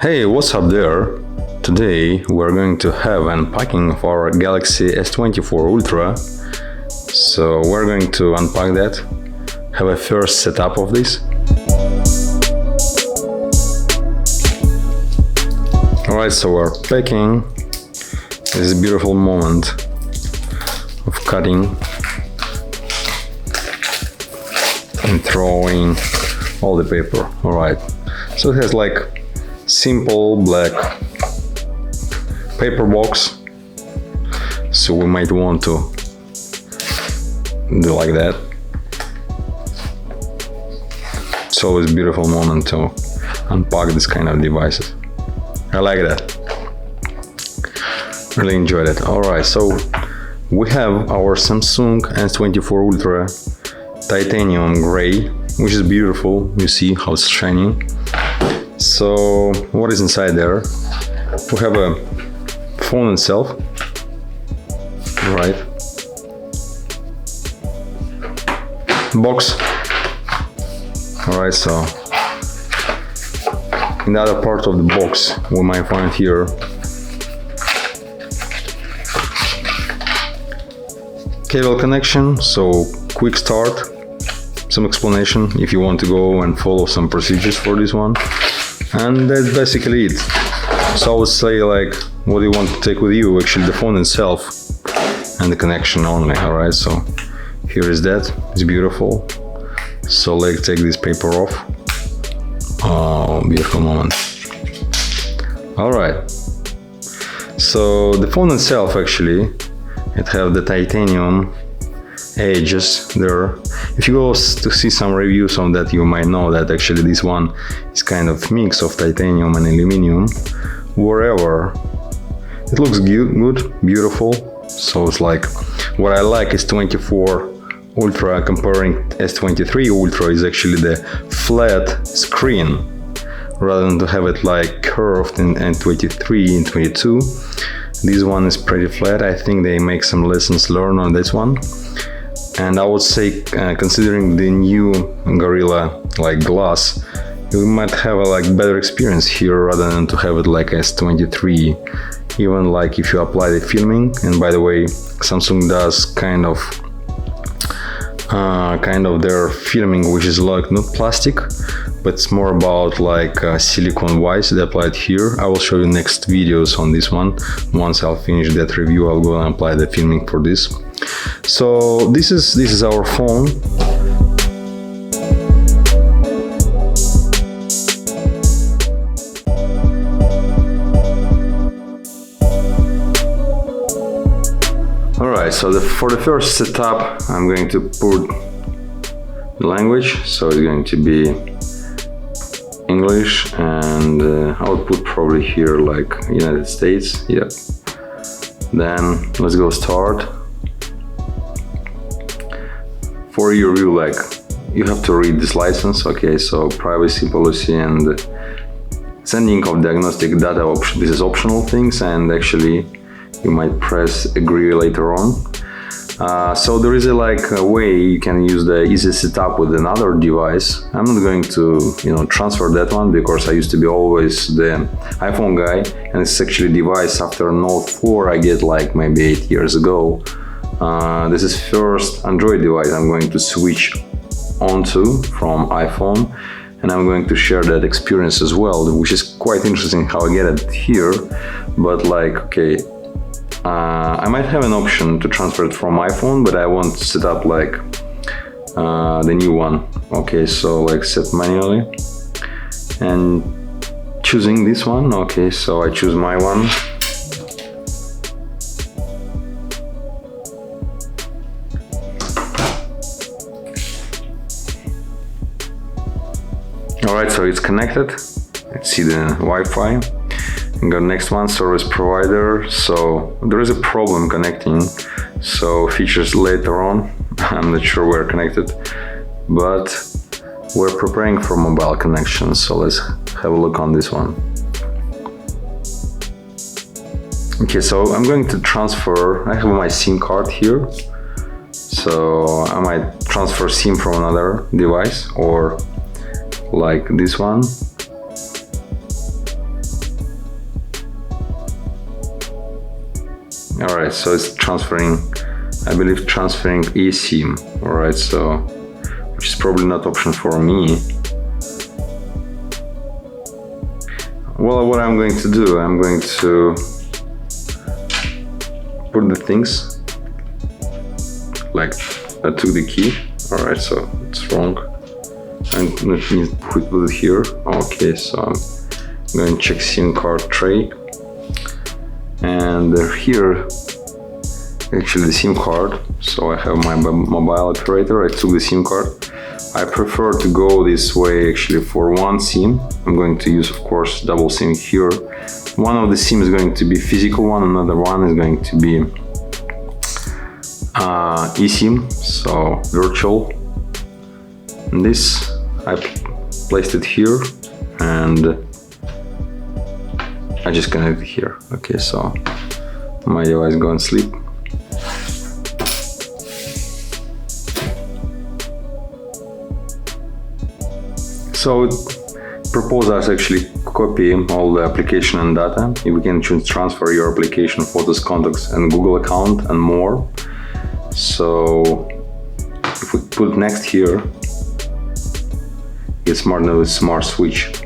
Hey, what's up there? Today we're going to have unpacking of our Galaxy S24 Ultra. So we're going to unpack that, have a first setup of this. Alright, so we're packing. This is a beautiful moment of cutting and throwing all the paper. Alright, so it has like simple black paper box, so we might want to do like that. It's always a beautiful moment to unpack this kind of devices. I like that. Really enjoyed it. Alright, so we have our Samsung S24 Ultra titanium gray, which is beautiful. You see how it's shining. So what is inside there? We have a phone itself, right? Box. Alright, so in the other part of the box we might find here cable connection, so quick start, some explanation if you want to go and follow some procedures for this one. And that's basically it. So I would say, like, what do you want to take with you? Actually, the phone itself and the connection only. Alright, so here is that. It's beautiful. So let's take this paper off. Oh, beautiful moment. Alright. So the phone itself, actually, it have the titanium edges there. If you go to see some reviews on that, you might know that actually this one is kind of mix of titanium and aluminum. Wherever it looks good, beautiful. So it's like, what I like is 24 Ultra comparing S23 Ultra is actually the flat screen rather than to have it like curved in 23 and 22. This one is pretty flat. I think they make some lessons learned on this one. And I would say, considering the new Gorilla like glass, you might have a like better experience here rather than to have it like S23. Even like if you apply the filming, and by the way, Samsung does kind of their filming, which is like not plastic, but it's more about like silicone wise. They applied here. I will show you next videos on this one. Once I'll finish that review, I'll go and apply the filming for this. So this is our phone. Alright, so for the first setup I'm going to put the language, so it's going to be English, and I would put probably here like United States. Yep. Then let's go start. For your review, like, you have to read this license. Okay, so privacy policy and sending of diagnostic data option. This is optional things, and actually you might press agree later on. So there is a way you can use the easy setup with another device. I'm not going to transfer that one because I used to be always the iPhone guy, and it's actually a device after Note 4 I get like maybe 8 years ago. This is first Android device I'm going to switch onto from iPhone, and I'm going to share that experience as well, which is quite interesting how I get it here. But like, okay, I might have an option to transfer it from iPhone, but I want to set up like the new one. Okay, so like set manually and choosing this one. Okay, so I choose my one. Alright, so it's connected. Let's see the Wi-Fi. And got next one, service provider. So there is a problem connecting, so features later on. I'm not sure we're connected, but we're preparing for mobile connection. So let's have a look on this one. Okay, so I'm going to transfer. I have my SIM card here. So I might transfer SIM from another device, or like this one. Alright, so it's transferring, I believe transferring eSIM. Alright, so, which is probably not option for me. Well, what I'm going to do, I'm going to put the things, like I took the key. Alright, so it's wrong. I'm going to put it here. Okay, so I'm going to check SIM card tray. And here, actually the SIM card. So I have my mobile operator, I took the SIM card. I prefer to go this way actually for one SIM. I'm going to use, of course, double SIM here. One of the SIM is going to be physical one, another one is going to be eSIM, so virtual. And this, I placed it here and I just connected here. Okay, so my device go and sleep. So it proposes us actually copy all the application and data. We can choose transfer your application, photos, contacts, and Google account and more. So if we put next here, get smart switch.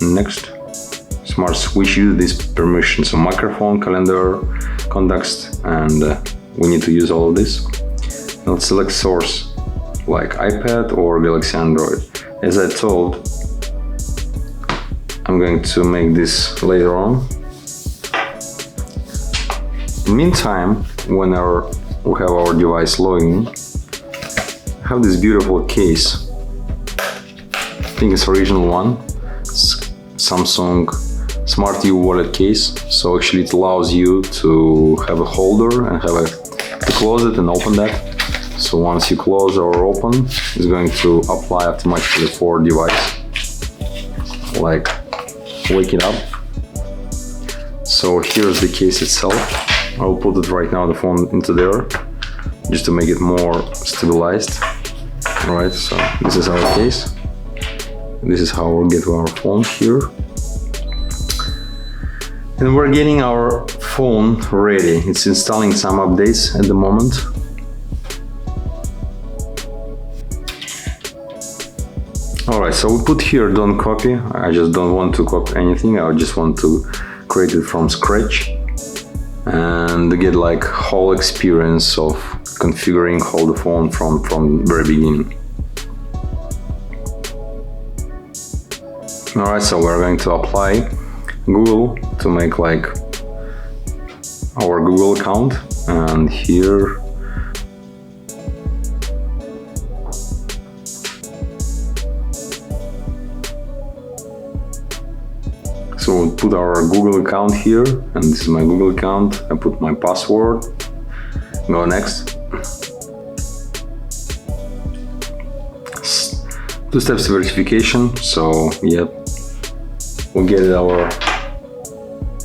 Next, smart switch use this permission. So microphone, calendar, contacts, and we need to use all of this. Now let's select source, like iPad or Galaxy Android. As I told, I'm going to make this later on. Meantime, when we have our device logging, I have this beautiful case. I think it's original one, Samsung Smart U wallet case. So actually it allows you to have a holder and to close it and open that. So once you close or open, it's going to apply automatically for device, like wake it up. So here's the case itself. I'll put it right now, the phone into there, just to make it more stabilized. Alright, so this is our case. This is how we'll get to our phone here. And we're getting our phone ready. It's installing some updates at the moment. Alright, so we put here don't copy. I just don't want to copy anything. I just want to create it from scratch and get like whole experience of configuring all the phone from very beginning. Alright, so we're going to apply Google to make like our Google account, and here so we'll put our Google account here, and this is my Google account. I put my password, go next. Two-step verification, so yeah, we'll get our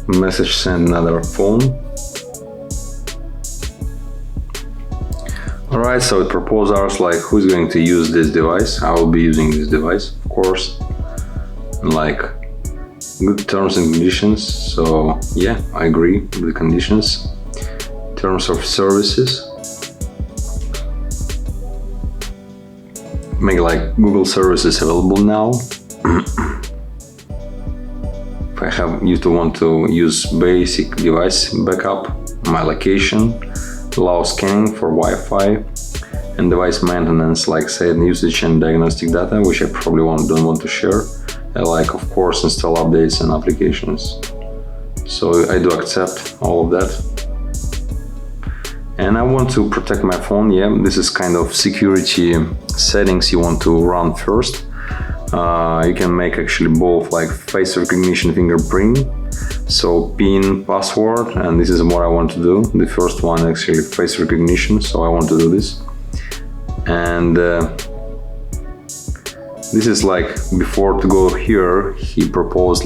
message sent another phone. Alright, so it proposes us like who's going to use this device. I will be using this device, of course, and like good terms and conditions. So yeah, I agree with the conditions. Terms of services, make like Google services available now. If I want to use basic device backup, my location, allow scanning for Wi-Fi, and device maintenance, like set usage and diagnostic data, which I probably don't want to share. I like, of course, install updates and applications. So I do accept all of that. And I want to protect my phone. Yeah, this is kind of security settings you want to run first. You can make actually both like face recognition, fingerprint, so PIN, password, and this is what I want to do. The first one actually face recognition, so I want to do this. And this is like before to go here, he proposed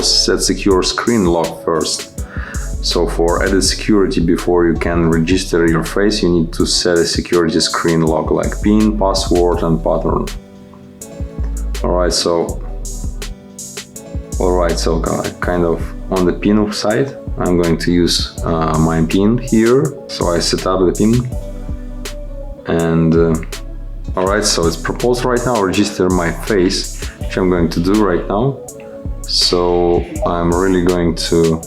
set secure screen lock first. So for added security, before you can register your face, you need to set a security screen lock like PIN, password, and pattern. Alright, so kind of on the PIN side, I'm going to use my pin here. So I set up the pin, and alright, so it's proposed right now, register my face, which I'm going to do right now. So I'm really going to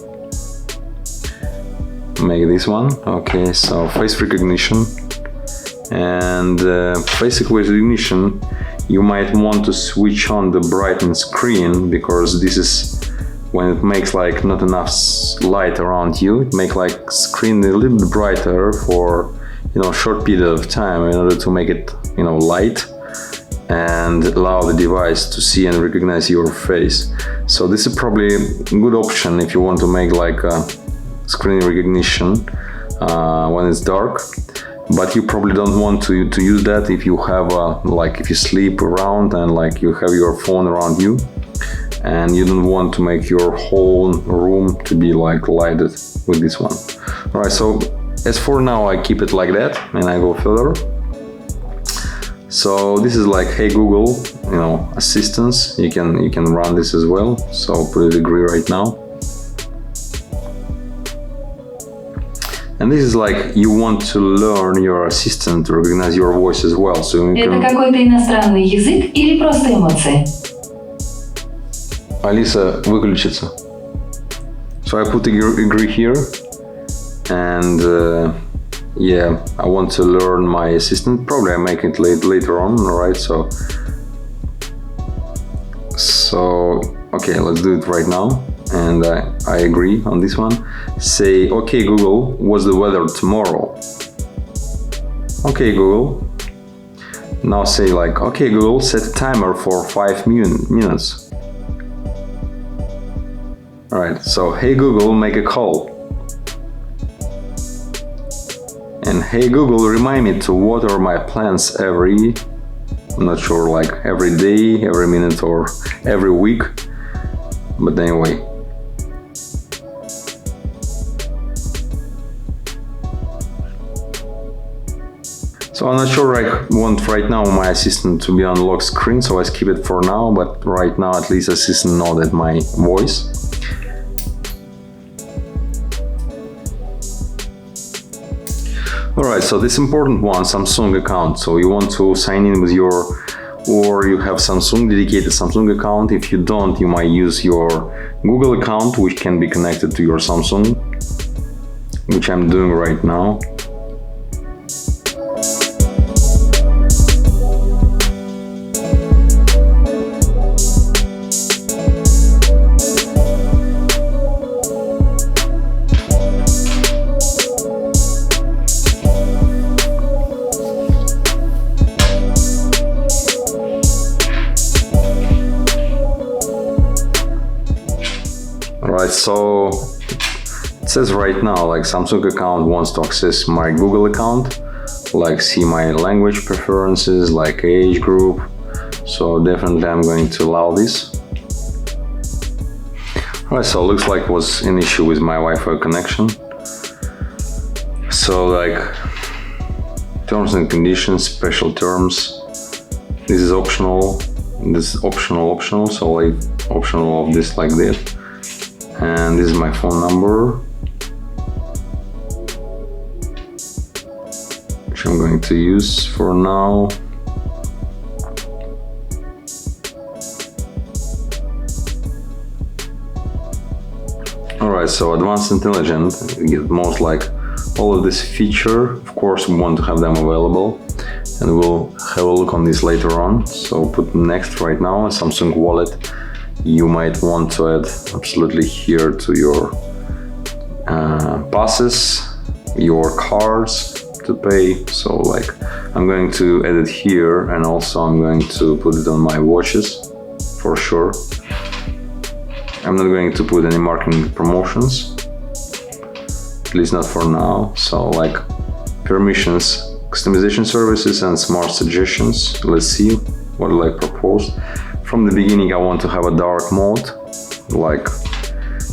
make this one. Okay, so face recognition, and face recognition, you might want to switch on the brighten screen, because this is when it makes like not enough light around you. It makes like screen a little bit brighter for, you know, short period of time in order to make it, you know, light and allow the device to see and recognize your face. So this is probably a good option if you want to make like a screen recognition when it's dark. But you probably don't want to use that if you have like if you sleep around and like you have your phone around you, and you don't want to make your whole room to be like lighted with this one. All right, so as for now I keep it like that and I go further. So this is like Hey Google, you know, assistance. You can run this as well. So I'll put it agree right now. And this is like you want to learn your assistant to recognize your voice as well. So you can... Это какой-то иностранный язык или просто эмоции? Алиса, выключится. So I put agree here, and yeah, I want to learn my assistant. Probably I make it later on. All right, so okay, let's do it right now, and I agree on this one. Say, okay Google, what's the weather tomorrow? Okay Google. Now say like, okay Google, set a timer for 5 minutes. Alright, so hey Google, make a call. And hey Google, remind me to water my plants every, I'm not sure, like every day, every minute, or every week. But anyway. So I'm not sure I want right now my assistant to be on lock screen, so I skip it for now, but right now at least assistant know that my voice. Alright, so this important one, Samsung account. So you want to sign in with your, or you have Samsung dedicated Samsung account. If you don't, you might use your Google account, which can be connected to your Samsung, which I'm doing right now. So it says right now like Samsung account wants to access my Google account, like see my language preferences, like age group. So definitely I'm going to allow this. Alright, so it looks like it was an issue with my Wi-Fi connection. So like terms and conditions, special terms. This is optional. This is optional. So like optional of this like that. And this is my phone number, which I'm going to use for now. Alright, so advanced intelligent, we get most like all of this feature. Of course, we want to have them available, and we'll have a look on this later on. So put next right now, a Samsung wallet. You might want to add absolutely here to your passes, your cards to pay. So like I'm going to add it here, and also I'm going to put it on my watches for sure. I'm not going to put any marketing promotions, at least not for now. So like permissions, customization services, and smart suggestions. Let's see what I propose. From the beginning I want to have a dark mode, like,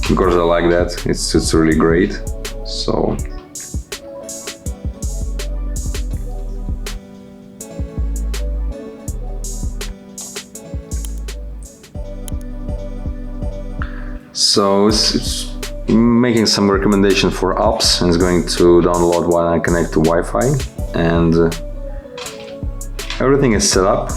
because I like that, it's really great. So it's making some recommendation for apps, and it's going to download when I connect to Wi-Fi, and everything is set up.